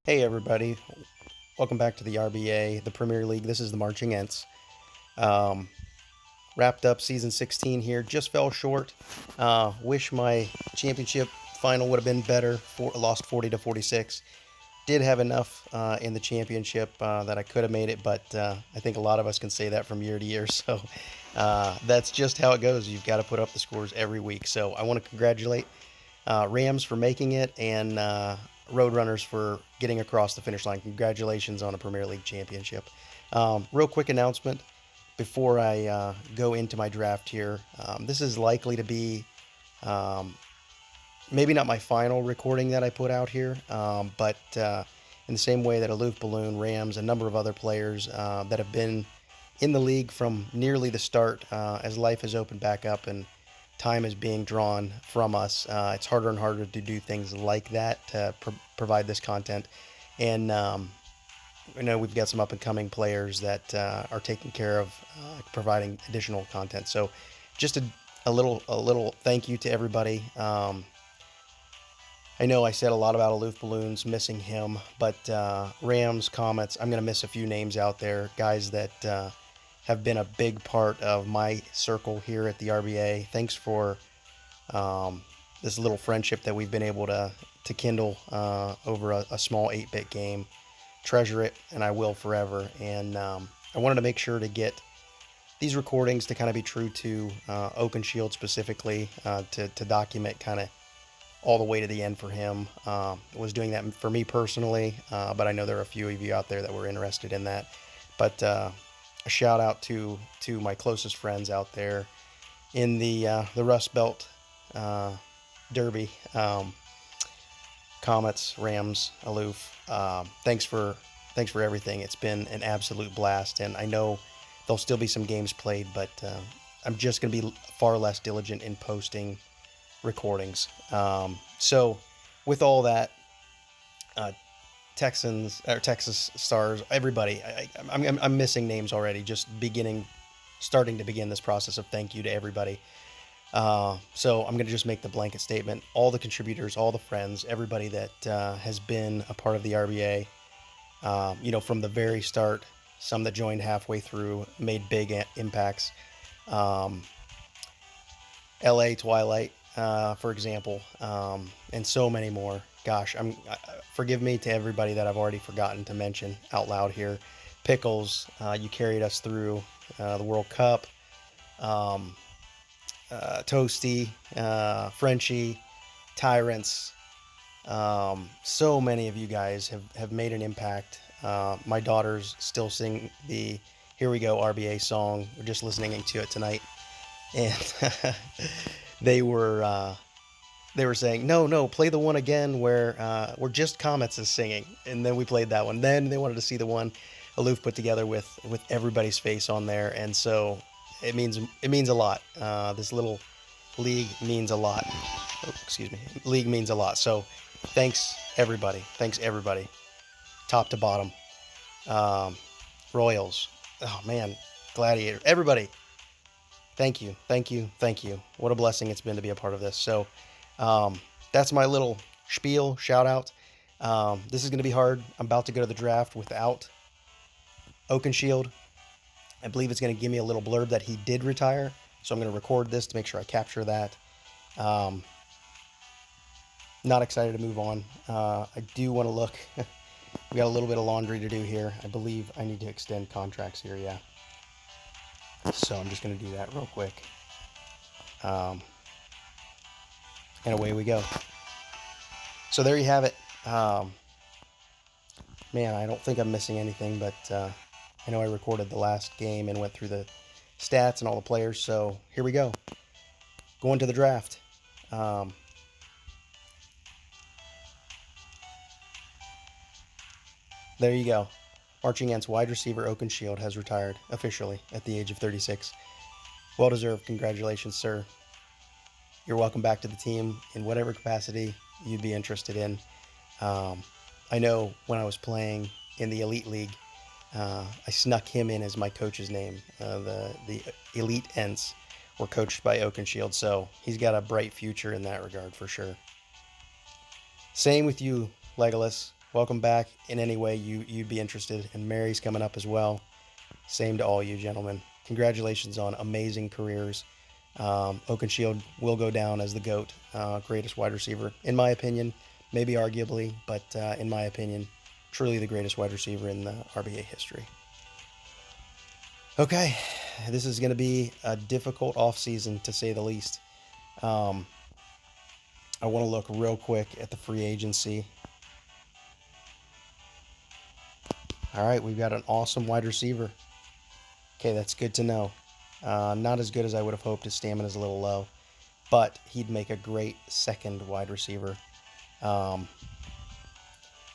Hey everybody, welcome back to the RBA, the Premier League. This is the Marching Ents. Um, Wrapped up season 16 here, just fell short. Wish my championship final would have been better. Lost 40 to 46. Did have enough in the championship that I could have made it, but I think a lot of us can say that from year to year. So that's just how it goes. You've got to put up the scores every week. So I want to congratulate Rams for making it, and Roadrunners for getting across the finish line. Congratulations on a Premier League championship. Real quick announcement before I go into my draft here. This is likely to be um, maybe not my final recording that I put out here, but in the same way that Aloof Balloon, Rams, a number of other players that have been in the league from nearly the start, as life has opened back up and time is being drawn from us. It's harder and harder to do things like that to provide this content. And I know we've got some up and coming players that are taking care of providing additional content. So just a little thank you to everybody. I know I said a lot about Aloof Balloons, missing him, but Rams, Comets, I'm going to miss a few names out there, guys that have been a big part of my circle here at the RBA. Thanks for this little friendship that we've been able to kindle over a small 8-bit game. Treasure it, and I will forever. And I wanted to make sure to get these recordings to kind of be true to Oakenshield specifically, to document kind of all the way to the end for him. Was doing that for me personally, but I know there are a few of you out there that were interested in that. But a shout out to my closest friends out there in the Rust Belt Derby. Comets, Rams, Aloof. Thanks for everything. It's been an absolute blast, and I know there'll still be some games played, but I'm just going to be far less diligent in posting recordings. So with all that, Texans or Texas Stars, everybody, I'm missing names already. Just starting to begin this process of thank you to everybody. So I'm going to just make the blanket statement. All the contributors, all the friends, everybody that has been a part of the RBA, from the very start, some that joined halfway through, made big impacts. LA Twilight, for example, and so many more. Gosh, forgive me to everybody that I've already forgotten to mention out loud here. Pickles, you carried us through the World Cup. Toasty, Frenchie, Tyrants. So many of you guys have made an impact. My daughters still sing the Here We Go RBA song. We're just listening to it tonight. And they were saying, no, play the one again where Just Comets is singing. And then we played that one. Then they wanted to see the one Aloof put together with everybody's face on there. And so it means a lot. This little league means a lot. Oh, excuse me. League means a lot. So thanks everybody. Top to bottom. Royals. Oh man, Gladiator. Everybody. Thank you. What a blessing it's been to be a part of this. So that's my little spiel, shout out. This is going to be hard. I'm about to go to the draft without Oakenshield. I believe it's going to give me a little blurb that he did retire. So I'm going to record this to make sure I capture that. Not excited to move on. I do want to look. We got a little bit of laundry to do here. I believe I need to extend contracts here, yeah. So I'm just going to do that real quick. And away we go. So there you have it. Man, I don't think I'm missing anything, but I know I recorded the last game and went through the stats and all the players. So here we go. Going to the draft. There you go. Marching Ants wide receiver Oakenshield has retired officially at the age of 36. Well deserved. Congratulations, sir. You're welcome back to the team in whatever capacity you'd be interested in. I know when I was playing in the Elite League, I snuck him in as my coach's name. The Elite Ents were coached by Oakenshield, so he's got a bright future in that regard for sure. Same with you, Legolas. welcome back in any way you'd be interested. And Mary's coming up as well. Same to all you gentlemen. Congratulations on amazing careers. Oakenshield will go down as the GOAT, greatest wide receiver, in my opinion, maybe arguably, but in my opinion, truly the greatest wide receiver in the RBA history. Okay, this is going to be a difficult offseason to say the least. I want to look real quick at the free agency. All right, we've got an awesome wide receiver. Okay, that's good to know. Not as good as I would have hoped. His stamina's a little low, but he'd make a great second wide receiver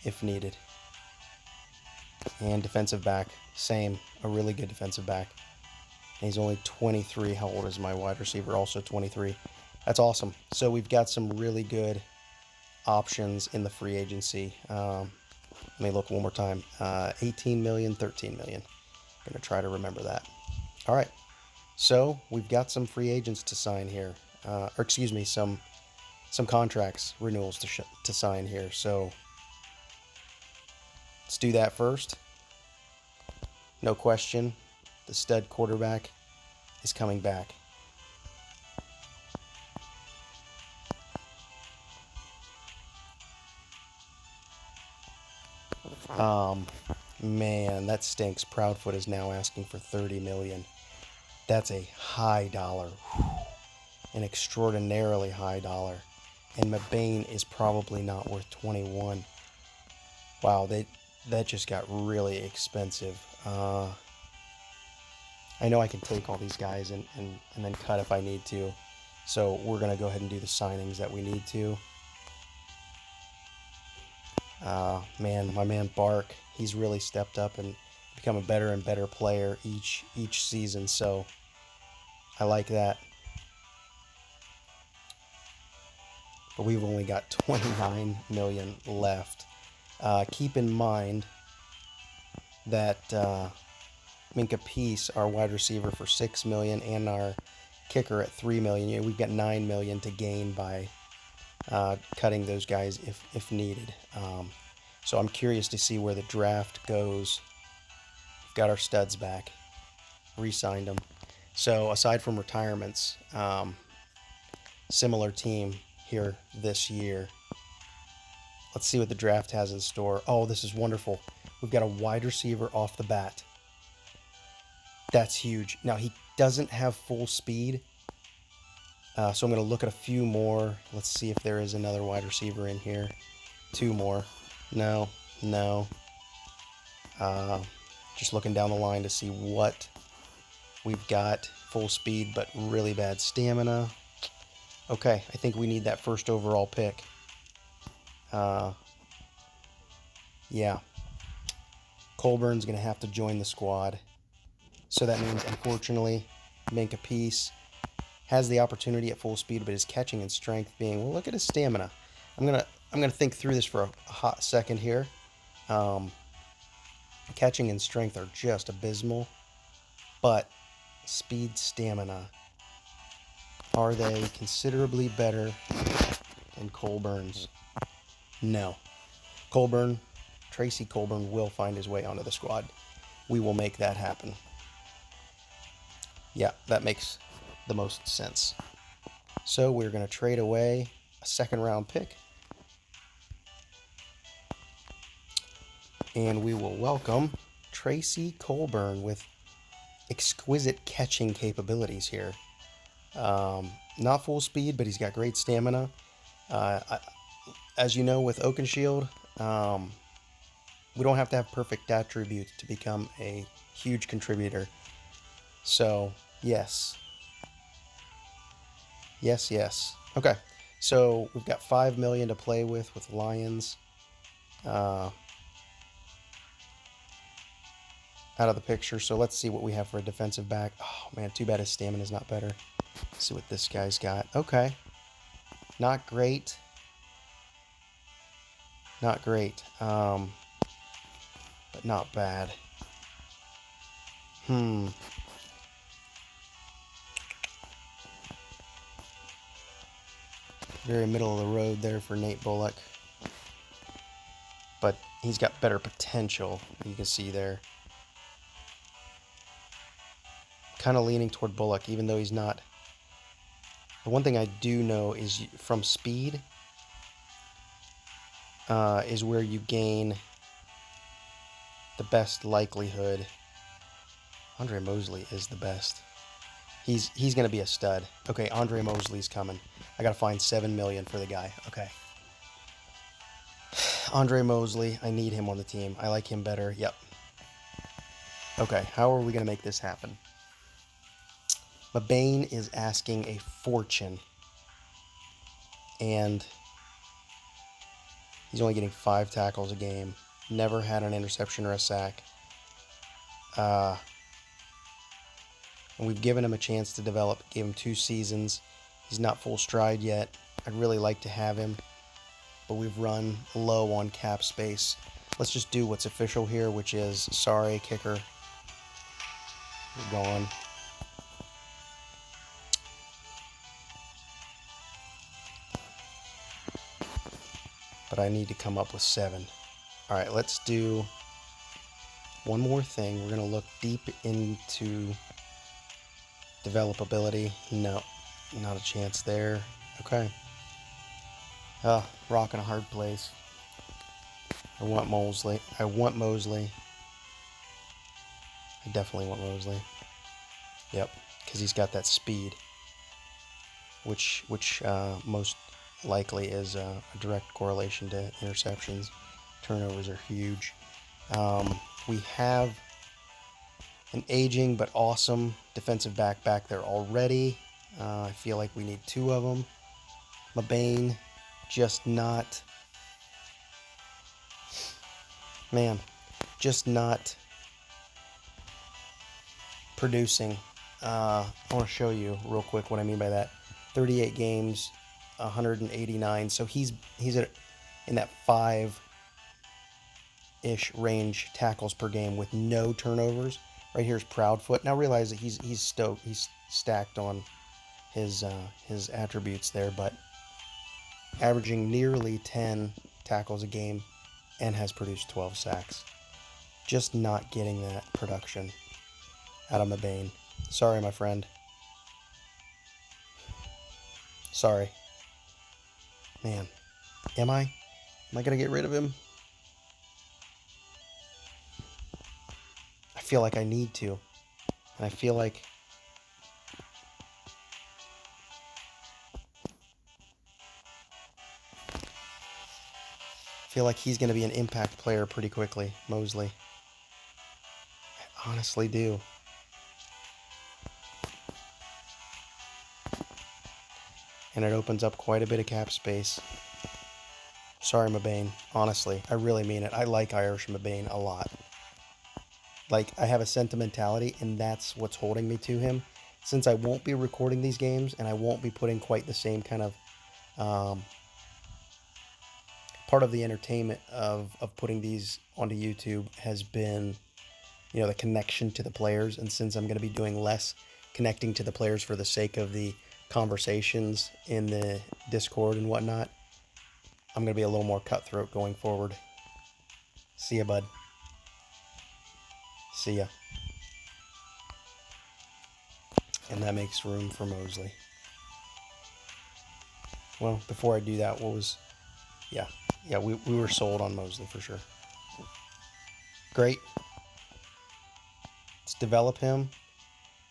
if needed. And defensive back, same, a really good defensive back. And he's only 23. How old is my wide receiver? Also 23. That's awesome. So we've got some really good options in the free agency. Let me look one more time. 18 million, 13 million. I'm going to try to remember that. All right. So we've got some free agents to sign here. Or excuse me, some contracts, renewals to sign here. So let's do that first. No question, the stud quarterback is coming back. Man, that stinks. Proudfoot is now asking for 30 million. That's a high dollar. An extraordinarily high dollar. And Mabane is probably not worth 21. Wow, that just got really expensive. I know I can take all these guys and then cut if I need to. So we're going to go ahead and do the signings that we need to. Man, my man Bark, he's really stepped up and become a better and better player each season. So I like that. But we've only got 29 million left. Keep in mind that Minka Peace, our wide receiver, for 6 million, and our kicker at 3 million. You know, we've got 9 million to gain by cutting those guys if needed. So I'm curious to see where the draft goes. We've got our studs back, re-signed them. So aside from retirements, similar team here this year. Let's see what the draft has in store. Oh, this is wonderful. We've got a wide receiver off the bat. That's huge. Now, he doesn't have full speed, so I'm going to look at a few more. Let's see if there is another wide receiver in here. 2 more. No. Just looking down the line to see what we've got. Full speed, but really bad stamina. Okay, I think we need that first overall pick. Yeah. Colburn's going to have to join the squad. So that means, unfortunately, Minka Peace has the opportunity at full speed, but his catching and strength being, well, look at his stamina. I'm gonna think through this for a hot second here. Catching and strength are just abysmal, but speed, stamina, are they considerably better than Colburn's? No. Tracy Colburn will find his way onto the squad. We will make that happen. Yeah, that makes the most sense. So we're going to trade away a second-round pick. And we will welcome Tracy Colburn with exquisite catching capabilities here. Not full speed, but he's got great stamina. As you know, with Oakenshield, we don't have to have perfect attributes to become a huge contributor. So, yes. Okay, so we've got 5 million to play with Lions. Out of the picture. So let's see what we have for a defensive back. Oh man, too bad his stamina is not better. Let's see what this guy's got. Okay. Not great. But not bad. Very middle of the road there for Nate Bullock. But he's got better potential. You can see there. Kind of leaning toward Bullock, even though he's not. The one thing I do know is from speed is where you gain the best likelihood. Andre Mosley is the best. He's going to be a stud. Okay, Andre Mosley's coming. I got to find $7 million for the guy. Okay. Andre Mosley, I need him on the team. I like him better. Yep. Okay, how are we going to make this happen? Mabane is asking a fortune. And he's only getting 5 tackles a game. Never had an interception or a sack. And we've given him a chance to develop. Gave him 2 seasons. He's not full stride yet. I'd really like to have him, but we've run low on cap space. Let's just do what's official here, which is, sorry, kicker. You're gone. But I need to come up with 7. All right, let's do one more thing. We're going to look deep into developability. No, not a chance there. Okay. Rock in a hard place. I want Mosley. I definitely want Mosley. Yep, because he's got that speed, which most likely is a direct correlation to interceptions. Turnovers are huge. We have an aging but awesome defensive back there already. I feel like we need 2 of them. Mabane, just not producing. I want to show you real quick what I mean by that. 38 games, 189. So he's in that 5-ish range tackles per game with no turnovers. Right here's Proudfoot. Now realize that he's stacked on his attributes there, but averaging nearly 10 tackles a game and has produced 12 sacks. Just not getting that production out of Mabane. Sorry, my friend. Sorry. Man, am I going to get rid of him? I feel like I need to. And I feel like he's going to be an impact player pretty quickly, Mosley. I honestly do. And it opens up quite a bit of cap space. Sorry, Mabane. Honestly, I really mean it. I like Irish Mabane a lot. Like, I have a sentimentality, and that's what's holding me to him. Since I won't be recording these games, and I won't be putting quite the same kind of part of the entertainment of putting these onto YouTube has been, the connection to the players. And since I'm going to be doing less connecting to the players for the sake of the conversations in the Discord and whatnot, I'm going to be a little more cutthroat going forward. See ya, bud. See ya. And that makes room for Mosley. Well, before I do that, we were sold on Mosley for sure. Great. Let's develop him.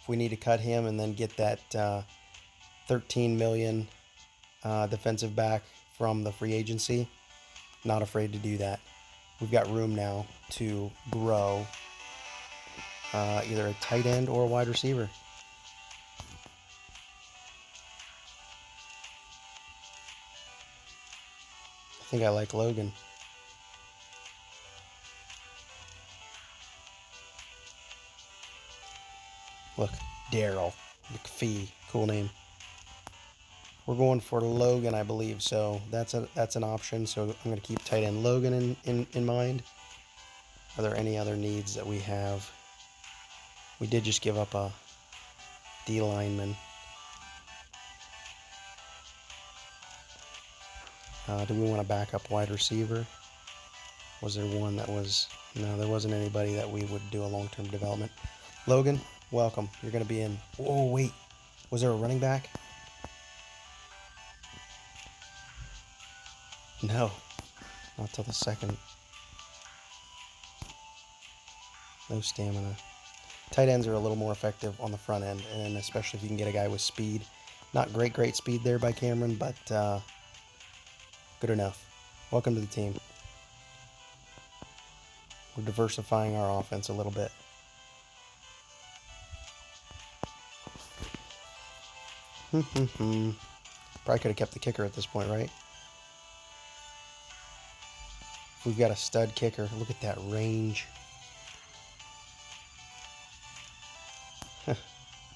If we need to cut him and then get that $13 million defensive back from the free agency, not afraid to do that. We've got room now to grow either a tight end or a wide receiver. I think I like Logan. Look, Daryl McPhee, cool name. We're going for Logan, I believe, so that's an option. So I'm going to keep tight end Logan in mind. Are there any other needs that we have? We did just give up a D lineman. Do we want a backup wide receiver? Was there one that was... No, there wasn't anybody that we would do a long-term development. Logan, welcome. You're going to be in... Oh, wait. Was there a running back? No. Not till the second. No stamina. Tight ends are a little more effective on the front end, and especially if you can get a guy with speed. Not great speed there by Cameron, but good enough. Welcome to the team. We're diversifying our offense a little bit. Probably could have kept the kicker at this point, right? We've got a stud kicker. Look at that range.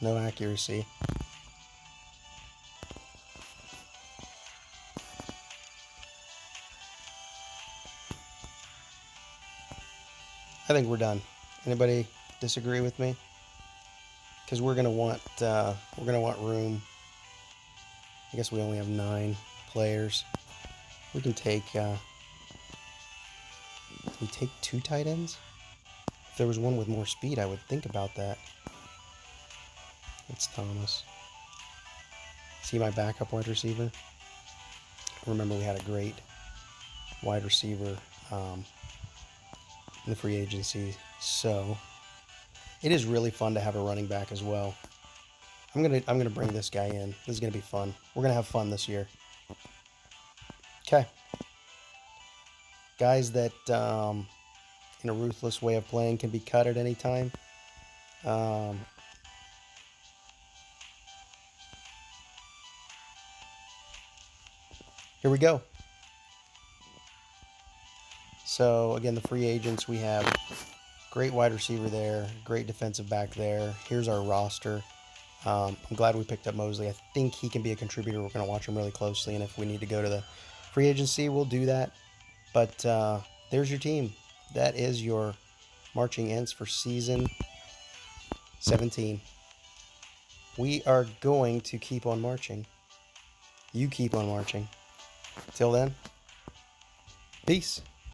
No accuracy. I think we're done. Anybody disagree with me? Because we're gonna want room. I guess we only have 9 players. We can take we take 2 tight ends. If there was one with more speed, I would think about that. It's Thomas. See my backup wide receiver? Remember, we had a great wide receiver in the free agency, so it is really fun to have a running back as well. I'm gonna bring this guy in. This is gonna be fun. We're gonna have fun this year. Okay, guys that in a ruthless way of playing can be cut at any time. Here we go. So again, the free agents, we have great wide receiver there, great defensive back there. Here's our roster. I'm glad we picked up Mosley. I think he can be a contributor. We're going to watch him really closely, and if we need to go to the free agency, we'll do that. But there's your team. That is your marching ends for season 17. We are going to keep on marching. You keep on marching. Till then, peace.